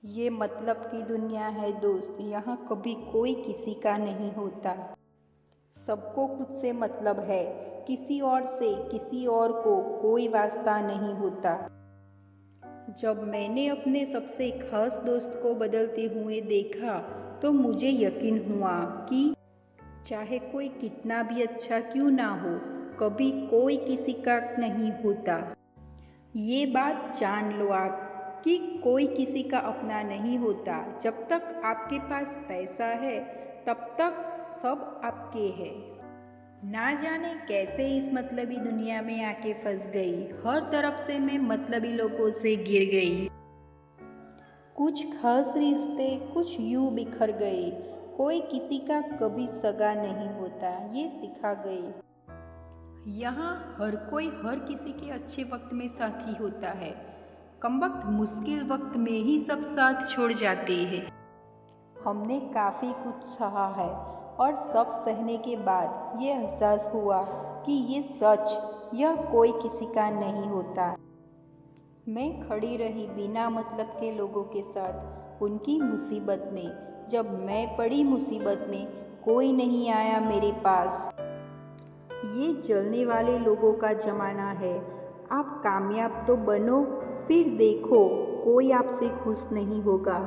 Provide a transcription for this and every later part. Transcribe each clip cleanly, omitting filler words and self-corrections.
ये मतलब की दुनिया है दोस्त, यहाँ कभी कोई किसी का नहीं होता। सबको खुद से मतलब है, किसी और से किसी और को कोई वास्ता नहीं होता। जब मैंने अपने सबसे खास दोस्त को बदलते हुए देखा तो मुझे यकीन हुआ कि चाहे कोई कितना भी अच्छा क्यों ना हो, कभी कोई किसी का नहीं होता। ये बात जान लो आप कि कोई किसी का अपना नहीं होता। जब तक आपके पास पैसा है तब तक सब आपके है। ना जाने कैसे इस मतलबी दुनिया में आके फंस गई। हर तरफ से मैं मतलबी लोगों से गिर गई। कुछ खास रिश्ते कुछ यूं बिखर गए। कोई किसी का कभी सगा नहीं होता, ये सिखा गए। यहाँ हर कोई हर किसी के अच्छे वक्त में साथी होता है, कमबख्त मुश्किल वक्त में ही सब साथ छोड़ जाते हैं। हमने काफ़ी कुछ सहा है और सब सहने के बाद ये एहसास हुआ कि ये सच, यह कोई किसी का नहीं होता। मैं खड़ी रही बिना मतलब के लोगों के साथ उनकी मुसीबत में। जब मैं पड़ी मुसीबत में कोई नहीं आया मेरे पास। ये जलने वाले लोगों का ज़माना है। आप कामयाब तो बनो, फिर देखो कोई आपसे खुश नहीं होगा।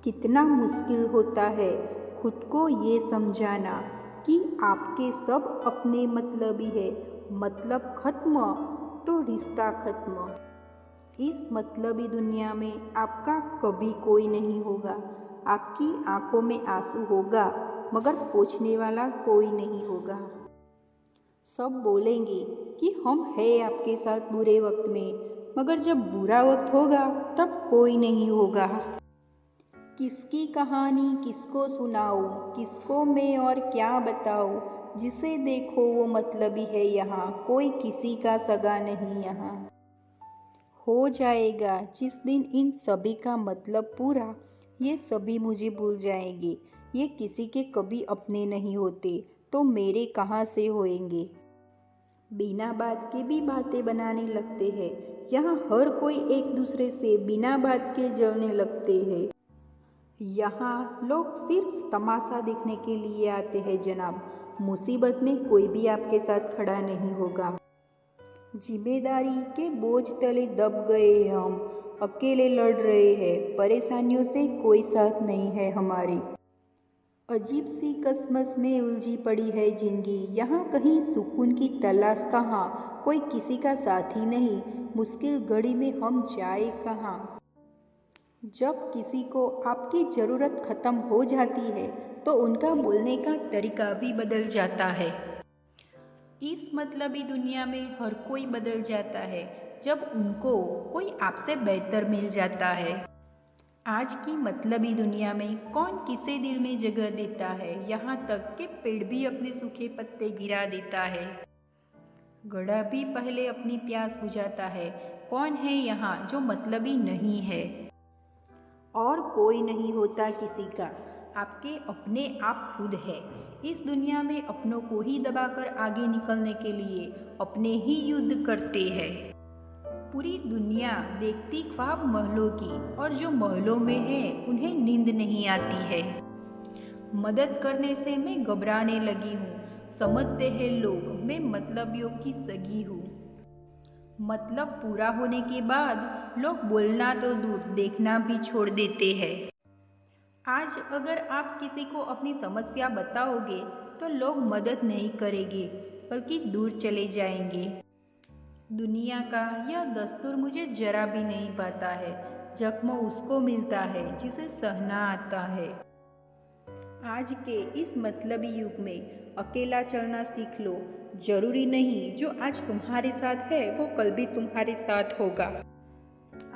कितना मुश्किल होता है खुद को ये समझाना कि आपके सब अपने मतलबी है। मतलब खत्म तो रिश्ता खत्म। इस मतलबी दुनिया में आपका कभी कोई नहीं होगा। आपकी आंखों में आंसू होगा मगर पूछने वाला कोई नहीं होगा। सब बोलेंगे कि हम हैं आपके साथ बुरे वक्त में, मगर जब बुरा वक्त होगा तब कोई नहीं होगा। किसकी कहानी किसको सुनाऊं, किसको मैं और क्या बताऊं। जिसे देखो वो मतलबी है, यहाँ कोई किसी का सगा नहीं। यहाँ हो जाएगा जिस दिन इन सभी का मतलब पूरा, ये सभी मुझे भूल जाएंगे। ये किसी के कभी अपने नहीं होते तो मेरे कहाँ से होएंगे। बिना बात के भी बातें बनाने लगते हैं। यहाँ हर कोई एक दूसरे से बिना बात के जलने लगते हैं। यहाँ लोग सिर्फ तमाशा देखने के लिए आते हैं जनाब। मुसीबत में कोई भी आपके साथ खड़ा नहीं होगा। जिम्मेदारी के बोझ तले दब गए हम, अकेले लड़ रहे हैं। परेशानियों से कोई साथ नहीं है हमारे। अजीब सी कसमस में उलझी पड़ी है जिंदगी। यहाँ कहीं सुकून की तलाश कहाँ, कोई किसी का साथी नहीं। मुश्किल घड़ी में हम जाए कहाँ। जब किसी को आपकी ज़रूरत ख़त्म हो जाती है तो उनका बोलने का तरीका भी बदल जाता है। इस मतलबी दुनिया में हर कोई बदल जाता है जब उनको कोई आपसे बेहतर मिल जाता है। आज की मतलबी दुनिया में कौन किसे दिल में जगह देता है, यहाँ तक कि पेड़ भी अपने सूखे पत्ते गिरा देता है। घड़ा भी पहले अपनी प्यास बुझाता है। कौन है यहाँ जो मतलबी नहीं है। और कोई नहीं होता किसी का, आपके अपने आप खुद है। इस दुनिया में अपनों को ही दबाकर आगे निकलने के लिए अपने ही युद्ध करते हैं। पूरी दुनिया देखती ख्वाब महलों की, और जो महलों में है उन्हें नींद नहीं आती है। मदद करने से मैं घबराने लगी हूँ। समझते हैं लोग मैं मतलबियों की सगी हूँ। मतलब पूरा होने के बाद लोग बोलना तो दूर, देखना भी छोड़ देते हैं। आज अगर आप किसी को अपनी समस्या बताओगे तो लोग मदद नहीं करेंगे बल्कि दूर चले जाएंगे। दुनिया का यह दस्तूर मुझे जरा भी नहीं पाता है। जख्म उसको मिलता है जिसे सहना आता है। आज के इस मतलबी युग में अकेला चलना सीख लो। जरूरी नहीं जो आज तुम्हारे साथ है वो कल भी तुम्हारे साथ होगा।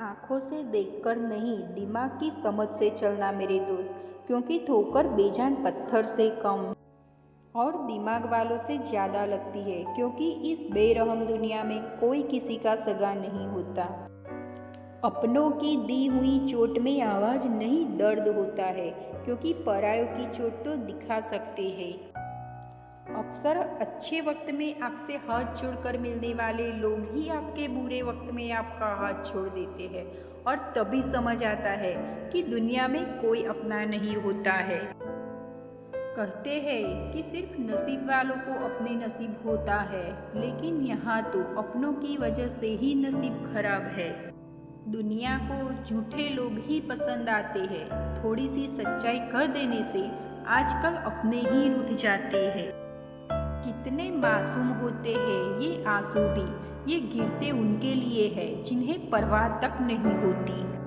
आँखों से देखकर नहीं, दिमाग की समझ से चलना मेरे दोस्त, क्योंकि ठोकर बेजान पत्थर से कम और दिमाग वालों से ज़्यादा लगती है। क्योंकि इस बेरहम दुनिया में कोई किसी का सगा नहीं होता। अपनों की दी हुई चोट में आवाज़ नहीं दर्द होता है, क्योंकि परायों की चोट तो दिखा सकते हैं। अक्सर अच्छे वक्त में आपसे हाथ जोड़कर मिलने वाले लोग ही आपके बुरे वक्त में आपका हाथ छोड़ देते हैं। और तभी समझ आता है कि दुनिया में कोई अपना नहीं होता है। कहते हैं कि सिर्फ नसीब वालों को अपने नसीब होता है, लेकिन यहाँ तो अपनों की वजह से ही नसीब खराब है। दुनिया को झूठे लोग ही पसंद आते हैं। थोड़ी सी सच्चाई कह देने से आजकल अपने ही रूठ जाते हैं। कितने मासूम होते हैं ये आंसू भी, ये गिरते उनके लिए है जिन्हें परवाह तक नहीं होती।